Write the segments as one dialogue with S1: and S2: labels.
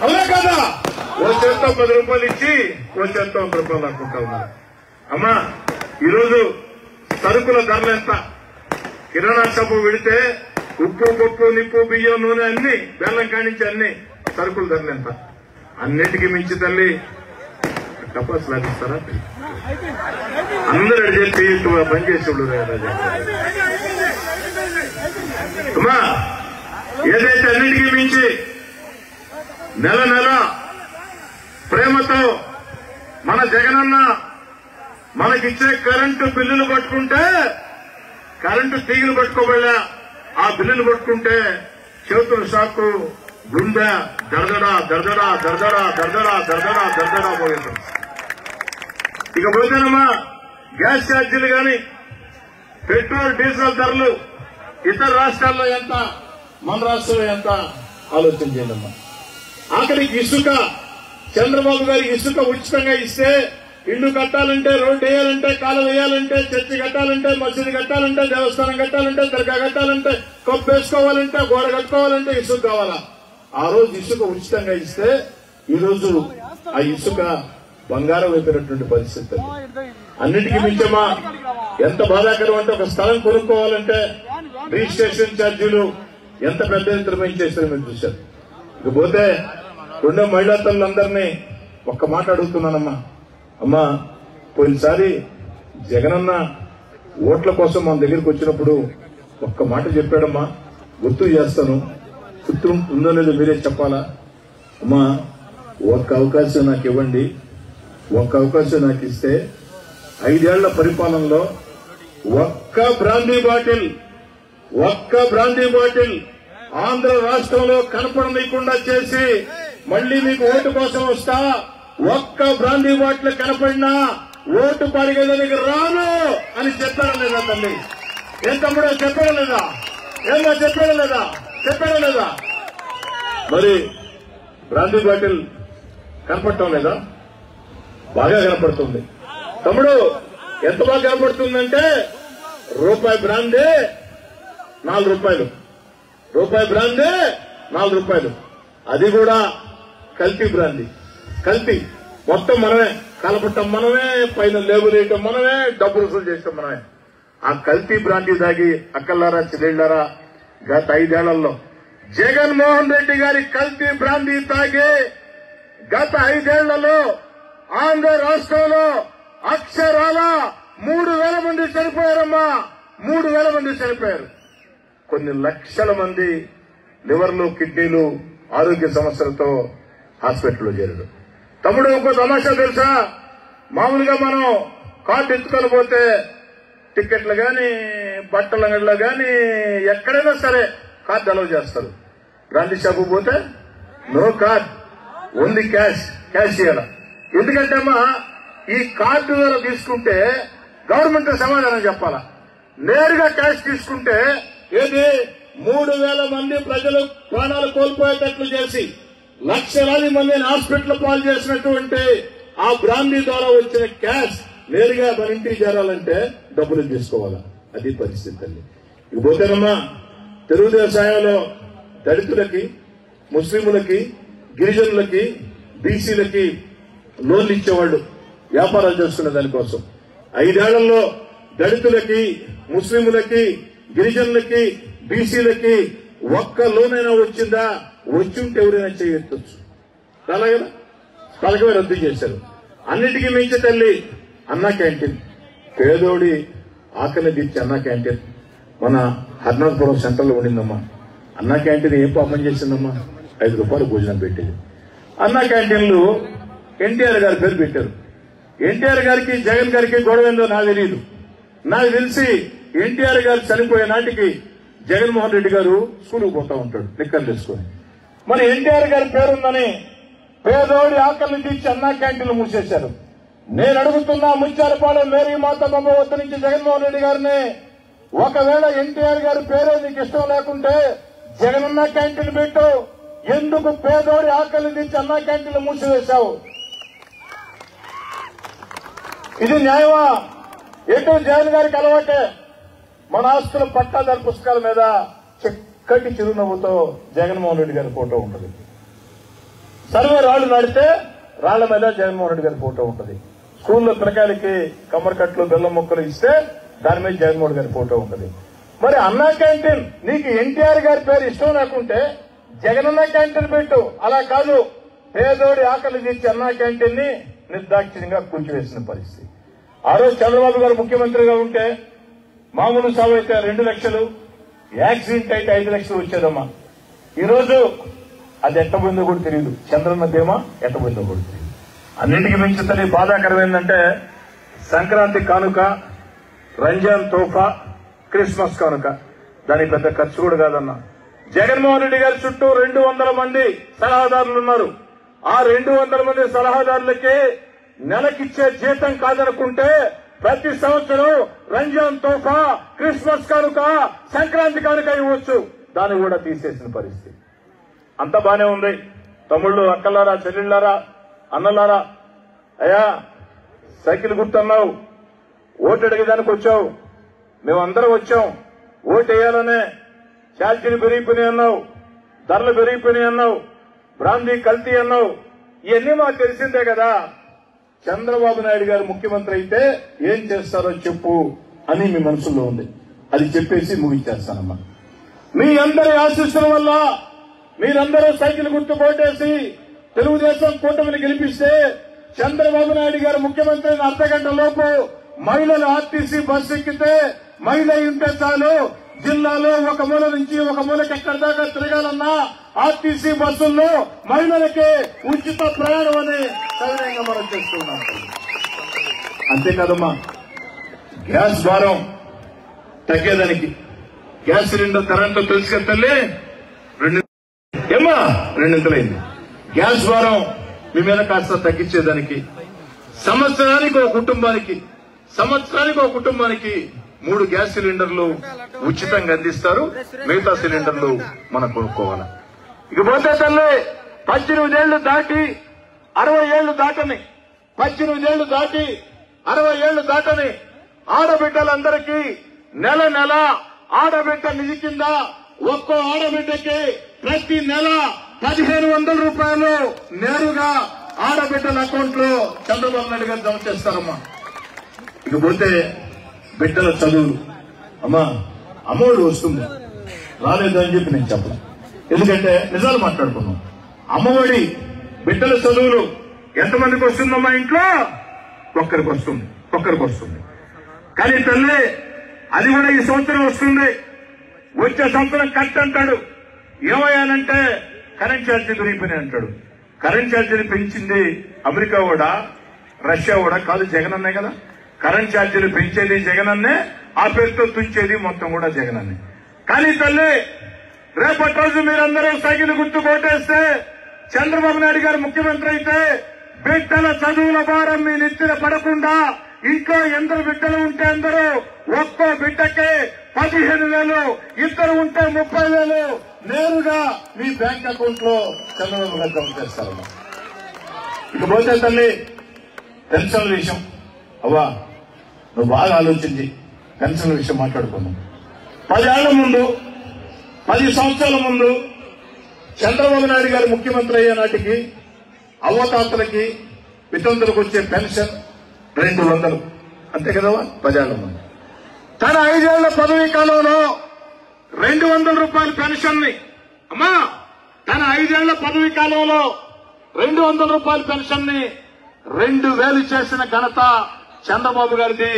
S1: అవునా కదా? ఓ చేత్తో 10 రూపాయలు ఇచ్చి ఓ చేత్తో 1 రూపాయలు అనుకుంటా ఉన్నారు. అమ్మా ఈరోజు సరుకుల ధరలు ఎంత? కిరాణా షాపు వెళితే ఉప్పు పప్పు నిప్పు బియ్యం నూనె అన్ని బెల్లం కానించి అన్ని సరుకుల ధరలు ఎంత? అన్నిటికీ మించి తల్లి టపాస్ లాగిస్తారా? అందరూ చెప్పి పనిచేసేవాళ్ళు అమ్మా ఏదైతే అన్నిటికీ మించి నెల నెల ప్రేమతో మన జగనన్న మనకిచ్చే కరెంటు బిల్లులు పట్టుకుంటే, కరెంటు తీగలు పట్టుకోబోయా ఆ బిల్లులు పట్టుకుంటే చేతుల షాకు గుండె దర్దడా దర్దడా దర్దడా దర్దడా దర్దడా దర్దడా పోయేది. ఇక పోతేనమ్మా గ్యాస్ ఛార్జీలు గాని పెట్రోల్ డీజిల్ ధరలు ఇతర రాష్ట్రాల్లో ఎంత, మన రాష్ట్రంలో ఎంత ఆలోచన చేయాలమ్మా. ఆఖరికి ఇసుక చంద్రబాబు గారి ఇసుక ఉచితంగా ఇస్తే ఇల్లు కట్టాలంటే, రోడ్డు వేయాలంటే, కాలువ వేయాలంటే, చర్చి కట్టాలంటే, మసీదు కట్టాలంటే, దేవస్థానం కట్టాలంటే, దర్గా కట్టాలంటే, కప్పు వేసుకోవాలంటే, గోడ కట్టుకోవాలంటే ఇసుక కావాలా? ఆ రోజు ఇసుక ఉచితంగా ఇస్తే ఈ రోజు ఆ ఇసుక బంగారం అయిపోయినటువంటి పరిస్థితి. అన్నిటికీ మించమా ఎంత బాధాకరం అంటే, ఒక స్థలం కొనుక్కోవాలంటే రిజిస్ట్రేషన్ ఛార్జీలు ఎంత పెద్ద ఎత్తున పెంచేస్తారో మీరు చూశారు. ఇకపోతే రెండో మహిళా తల్లులందరినీ ఒక్క మాట అడుగుతున్నానమ్మా. అమ్మా పోయినసారి జగనన్న ఓట్ల కోసం మన దగ్గరికి వచ్చినప్పుడు ఒక్క మాట చెప్పాడమ్మా, గుర్తు చేస్తాను, గుర్తు ఉందో లేదో మీరే చెప్పాలా. అమ్మా ఒక్క అవకాశం నాకు ఇవ్వండి, ఒక్క అవకాశం నాకు ఇస్తే 5 ఏళ్ల పరిపాలనలో ఒక్క బ్రాందీ బాటిల్ ఆంధ్ర రాష్ట్రంలో కనపడనీయకుండా చేసి మళ్లీ మీకు ఓటు కోసం వస్తా, ఒక్క బ్రాందీ బాటిల్ కనపడినా ఓటు పడిగేదానికి రాను అని చెప్పారా లేదా తల్లి? ఏం తమ్ముడో చెప్పాడా లేదా? ఏమో చెప్పాడా లేదా? మరి బ్రాందీ బాటిల్ కనపడటం లేదా? బాగా కనపడుతుంది తమ్ముడు. ఎంత బాగా కనపడుతుందంటే రూపాయి బ్రాందీ 4 రూపాయలు, రూపాయి బ్రాందీ 4 రూపాయలు. అది కూడా కల్తీ బ్రాందీ, కల్తీ. మొత్తం మనమే కలపటం, మనమే పైన లేబుల్ వేయటం, మనమే డబ్బులు వసూలు చేయటం మనమే. ఆ కల్తీ బ్రాందీ తాగి అక్కలారా చెల్లెళ్ళారా గత 5 ఏళ్లలో జగన్మోహన్ రెడ్డి గారి కల్తీ బ్రాందీ తాగి గత 5 ఏళ్లలో ఆంధ్ర రాష్ట్రంలో అక్షరాల 3,000 మంది చనిపోయారమ్మా. 3,000 మంది చనిపోయారు. కొన్ని లక్షల మంది లివర్లు, కిడ్నీలు ఆరోగ్య సమస్యలతో హాస్పిటల్లో చేరారు. తమ్ముడు ఇంకో తమాషా తెలుసా? మామూలుగా మనం కార్డు ఎత్తుకొని పోతే టికెట్లు గాని, బట్టల అంగడిలో గాని, ఎక్కడైనా సరే కార్డు అలౌ చేస్తారు. బ్రాందీ షాపు పోతే నో కార్డ్, ఓన్లీ క్యాష్ ఇవ్వాల. ఎందుకంటే అమ్మా ఈ కార్డు ద్వారా తీసుకుంటే గవర్నమెంట్ సమాధానం చెప్పాలా. నేరుగా క్యాష్ తీసుకుంటే ఏది 3,000 మంది ప్రజలు ప్రాణాలు కోల్పోయేటట్లు చేసి లక్షలాది మందిని హాస్పిటల్ పాలు చేసినటువంటి ఆ బ్రాందీ ద్వారా వచ్చిన క్యాష్ నేరుగా మన ఇంటికి చేరాలంటే డబ్బులు తీసుకోవాలా. అది పరిస్థితి అండి. ఇకపోతేనమ్మా తెలుగుదేశంలో దళితులకి, ముస్లింలకి, గిరిజనులకి, బీసీలకి లోన్లు ఇచ్చేవాళ్ళు వ్యాపారాలు చేసుకునే దానికోసం. 5 ఏళ్లలో దళితులకి, ముస్లింలకి, గిరిజనులకి, బీసీలకి ఒక్క లోనైనా వచ్చిందా? వచ్చుంటే ఎవరైనా చేయొచ్చు. అలాగే పథకమే రద్దు చేశారు. అన్నిటికీ మించి తల్లి అన్నా క్యాంటీన్, పేదోడి ఆకలి తీర్చి అన్నా క్యాంటీన్ మన హర్నాథపురం సెంటర్లో ఉండిందమ్మా. అన్నా క్యాంటీన్ ఏం పాపం చేసిందమ్మా? 5 రూపాయలు భోజనం పెట్టేది. అన్నా క్యాంటీన్లు ఎన్టీఆర్ గారి పేరు పెట్టారు. ఎన్టీఆర్ గారికి జగన్ గారికి గొడవ ఏందో నాకు తెలియదు. నాకు తెలిసి ఎన్టీఆర్ గారు చనిపోయే నాటికి జగన్మోహన్ రెడ్డి గారు స్కూల్కి పోతా ఉంటాడు నిక్కర్లు వేసుకొని. మరి ఎన్టీఆర్ గారి పేరుందని పేదోడి ఆకలిని తీర్చి అన్నా క్యాంటీన్లు మూసేశారు. నేను అడుగుతున్నా ముత్యాలపాలెం మేరీ మాత బొమ్మ వద్ద నుంచి జగన్మోహన్ రెడ్డి గారిని, ఒకవేళ ఎన్టీఆర్ గారి పేరే నీకు ఇష్టం లేకుంటే జగనన్న క్యాంటీన్ పెట్టు, ఎందుకు పేదోడి ఆకలిని తీర్చి అన్నా క్యాంటీన్లు మూసివేశావు? ఇది న్యాయమా? ఎటు జగన్ గారికి అలవాటే మన ఆస్తుల పట్టాదారు పుస్తకాల మీద చక్కటి చిరునవ్వుతో జగన్మోహన్ రెడ్డి గారి ఫోటో ఉంటుంది. సర్వే రాళ్లు నాడితే రాళ్ల మీద జగన్మోహన్ రెడ్డి గారి ఫోటో ఉంటుంది. స్కూల్లో పిల్లకాయలకి కమ్మరికట్లు బెల్లం మొక్కలు ఇస్తే దాని మీద జగన్మోహన్ గారి ఫోటో ఉంటుంది. మరి అన్నా క్యాంటీన్ నీకు ఎన్టీఆర్ గారి పేరు ఇష్టం లేకుంటే జగనన్న క్యాంటీన్ పెట్టు. అలా కాదు, పేదోడి ఆకలి తీర్చి అన్నా క్యాంటీన్ ని నిర్దాక్షిణ్యంగా కూల్చివేసిన పరిస్థితి. ఆ రోజు చంద్రబాబు గారు ముఖ్యమంత్రిగా ఉంటే మామూలు సాగు అయితే 2 లక్షలు, యాక్సిడెంట్ అయితే 5 లక్షలు వచ్చేదమ్మా. ఈ రోజు అది ఎట్టబోయిందో కూడా తెలియదు. చంద్రన్న ధీమా ఎట్టబోయిందో కూడా తెలియదు. అన్నింటికి మించి తల్లి బాధాకరం ఏంటంటే సంక్రాంతి కానుక, రంజాన్ తోఫా, క్రిస్మస్ కానుక దానికి పెద్ద ఖర్చు కూడా కాదన్నా. జగన్మోహన్ రెడ్డి గారి చుట్టూ 200 మంది సలహాదారులు ఉన్నారు. ఆ 200 మంది సలహాదారులకి నెలకిచ్చే జీతం కాదనుకుంటే ప్రతి సంవత్సరం రంజాన్ తోఫా, క్రిస్మస్ కానుక, సంక్రాంతి కానుక ఇవ్వచ్చు. దాన్ని కూడా తీసేసిన పరిస్థితి. అంత బానే ఉంది. తమ్ముళ్ళు, అక్కలారా, చెల్లెళ్లారా, అన్నలారా, అయ్యా సైకిల్ గుర్తన్నావు, ఓటు అడిగేదానికి వచ్చావు, మేమందరం వచ్చాం ఓటు వేయాలనే. ఛార్జీలు పెరిగిపోయినాయి అన్నావు, ధరలు పెరిగిపోయినాయి అన్నావు, బ్రాందీ కల్తీ అన్నావు. ఇవన్నీ మాకు తెలిసిందే కదా. చంద్రబాబు నాయుడు గారు ముఖ్యమంత్రి అయితే ఏం చేస్తారో చెప్పు అని మీ మనసులో ఉంది. అది చెప్పేసి ముగించేస్తానమ్మా. మీ అందరి ఆశీస్సుల వల్ల మీరందరూ సైకిల్ గుర్తు పోటేసి తెలుగుదేశం కూటమిని గెలిపిస్తే చంద్రబాబు నాయుడు గారు ముఖ్యమంత్రి అయిన అర్ధగంట లోపు మహిళలు ఆర్టీసీ బస్సు ఎక్కితే మహిళ ఉంటే చాలు, జిల్లాలో ఒక మూల నుంచి ఒక మూలకి ఎక్కడి దాకా తిరగాలన్నా ఆర్టీసీ బస్సుల్లో మహిళలకి ఉచిత ప్రయాణం అని సవినయంగా మనం చేస్తున్నాం. అంతేకాదమ్మా, గ్యాస్ భారం తగ్గేదానికి గ్యాస్ సిలిండర్ ధరంతో తెలుసు కదా తల్లి, రెండింతలైంది. గ్యాస్ భారం మీ మీద కాస్త తగ్గించేదానికి సంవత్సరానికి ఒక కుటుంబానికి 3 గ్యాస్ సిలిండర్లు ఉచితంగా అందిస్తారు. మిగతా సిలిండర్లు మనం కొనుక్కోవాలి. ఇకపోతే తల్లి 18 దాటి 60 ఏళ్లు దాటని 18 దాటి 60 ఏళ్లు దాటని ఆడబిడ్డలందరికీ నెల ఆడబిడ్డ నిధి కింద ఒక్కో ఆడబిడ్డకి ప్రతి నెల 1500 రూపాయలు నేరుగా ఆడబిడ్డల అకౌంట్ లో చంద్రబాబు నాయుడు గారు జమ చేస్తారమ్మా. ఇకపోతే బిడ్డల చదువులు, అమ్మా అమ్మఒడి వస్తుంది, రాలేదు అని చెప్పి నేను చెప్పను. ఎందుకంటే నిజాలు మాట్లాడుకున్నాం. అమ్మఒడి బిడ్డల చదువులు ఎంతమందికి వస్తుందమ్మా? ఇంట్లో ఒక్కరికి వస్తుంది. కానీ తల్లి అది కూడా ఈ సంవత్సరం వస్తుంది. వచ్చే సంవత్సరం కట్ అంటాడు. ఏమయ్యానంటే కరెంట్ ఛార్జీలు పెరిగిపోయినాయి అంటాడు. కరెంట్ ఛార్జీలు పెంచింది అమెరికా కూడా, రష్యా కూడా కాదు, జగనన్నే కదా. కరెంట్ ఛార్జీలు పెంచేది జగనన్నే, ఆ పేరుతో తుంచేది మొత్తం కూడా జగనన్నే. కానీ తల్లి రేపటి రోజు మీరందరూ సైకిల్ గుర్తు కొట్టేస్తే చంద్రబాబు నాయుడు గారు ముఖ్యమంత్రి అయితే బిడ్డల చదువుల భారం మీ నెత్తిన పడకుండా ఇంట్లో ఎందరు బిడ్డలు ఉంటే అందరూ ఒక్కో బిడ్డకే 15,000, ఇద్దరు ఉంటే 30,000 నేరుగా మీ బ్యాంక్ అకౌంట్ లో చంద్రబాబు గారు జమ చేస్తారు. ఇకపోతే తల్లి పెన్షన్ల విషయం, అవ్వా నువ్వు బాగా ఆలోచించి పెన్షన్ల విషయం మాట్లాడుకున్నాం. 10 సంవత్సరాల ముందు చంద్రబాబు నాయుడు గారు ముఖ్యమంత్రి అయ్యే నాటికి అవ్వతాతలకి వితంతులకు వచ్చే పెన్షన్ 200, అంతే కదా 10 ఏళ్ల ముందు. తన 5 ఏళ్ల పదవీ కాలంలో 200 రూపాయల పెన్షన్ ని అమ్మా, తన 5 ఏళ్ల పదవీ కాలంలో 200 రూపాయల పెన్షన్ ని 2,000 చేసిన ఘనత చంద్రబాబు గారిది.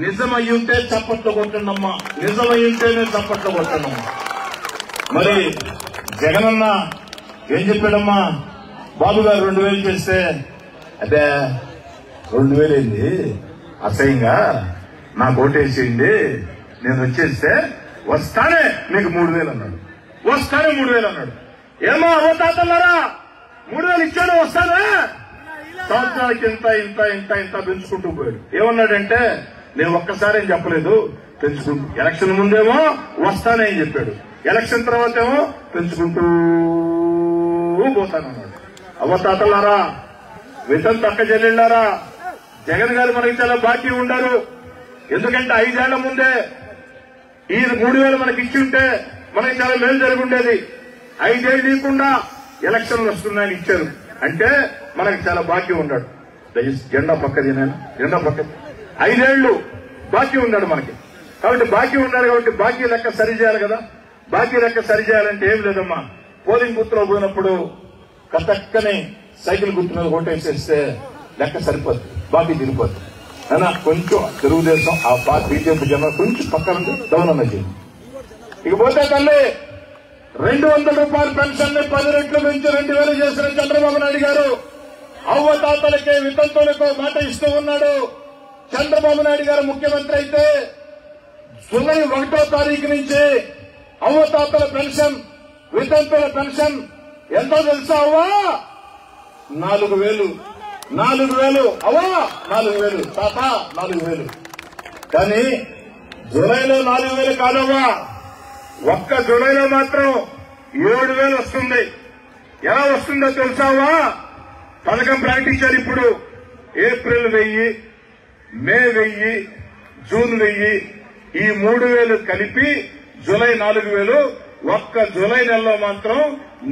S1: నిజమయ్యుంటే చప్పట్లు కొట్టండమ్మా, నిజమయ్యుంటేనే చప్పట్లు కొట్టండమ్మా. మరి జగనన్న ఏం చెప్పాడమ్మా? బాబు గారు 2,000 చేస్తే అదే 2,000 అయింది, అసహ్యంగా నాకు ఓటేసేయండి, నేను వచ్చేస్తే వస్తానే మీకు 3,000 అన్నాడు. వస్తానే 3,000 అన్నాడు. ఏమో అవతాతన్నారా 3,000 ఇచ్చాడు, వస్తానే సంవత్సరానికి ఇంత పెంచుకుంటూ పోయాడు. ఏమన్నాడంటే నేను ఒక్కసారి ఏం చెప్పలేదు, పెంచుకుంటూ. ఎలక్షన్ ముందేమో వస్తానే అని చెప్పాడు, ఎలక్షన్ తర్వాత ఏమో పెంచుకుంటూ పోతానన్నాడు. అవతాతలారా, వితంతు అక్క చెల్లెళ్ళారా, జగన్ గారు మనకి చాలా బాకీ ఉండారు. ఎందుకంటే 5 ఏళ్ల ముందే ఈ 3,000 మనకి ఇచ్చి ఉంటే మనకి చాలా మేలు జరిగి ఉండేది. 5 ఏళ్ళు ఇవ్వకుండా ఎలక్షన్లు వస్తున్నాయని ఇచ్చారు. అంటే మనకు చాలా బాకీ ఉన్నాడు. జెండా పక్కది జెండా పక్కది 5 ఏళ్లు బాకీ ఉన్నాడు మనకి. కాబట్టి బాకీ ఉన్నాడు కాబట్టి బాకీ లెక్క సరి చేయాలి కదా. బాకీ లెక్క సరి చేయాలంటే ఏం లేదమ్మా, పోలింగ్ బూత్ లో పోయినప్పుడు కట్టక్కని సైకిల్ గుర్తు మీద ఓటేసేస్తే లెక్క సరిపోద్ది, బాకీ తిరిగిపోద్ది. అయినా కొంచెం తెలుగుదేశం ఆ బీజేపీ జనం కొంచెం పక్కన డౌన్ అన్నది. ఇకపోతే తల్లి 200 రూపాయల పెన్షన్ ని 10 రెట్లు పెంచి 2000 చేసిన చంద్రబాబు నాయుడు గారు అవ్వతాతలకే వితంతులకు మాట ఇస్తూ ఉన్నాడు. చంద్రబాబు నాయుడు గారు ముఖ్యమంత్రి అయితే జూలై 1వ తారీఖు నుంచి అవ్వతాతల పెన్షన్, వితంతుల పెన్షన్ ఎంతో తెలుసా అవ్వా? 4000. 4000 అవ్వా, 4000 తాత 4000. కానీ జూలైలో 4000 కాదవ్వా, ఒక్క జూలైలో మాత్రం 7000 వస్తుంది. ఎలా వస్తుందో తెలుసావా? పథకం ప్రకటించారు. ఇప్పుడు ఏప్రిల్ 1000, మే 1000, జూన్ 1000, ఈ 3000 కలిపి జూలై 4000. ఒక్క జూలై నెలలో మాత్రం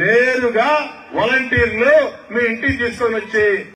S1: నేరుగా వాలంటీర్లు మీ ఇంటికి తీసుకొని వచ్చి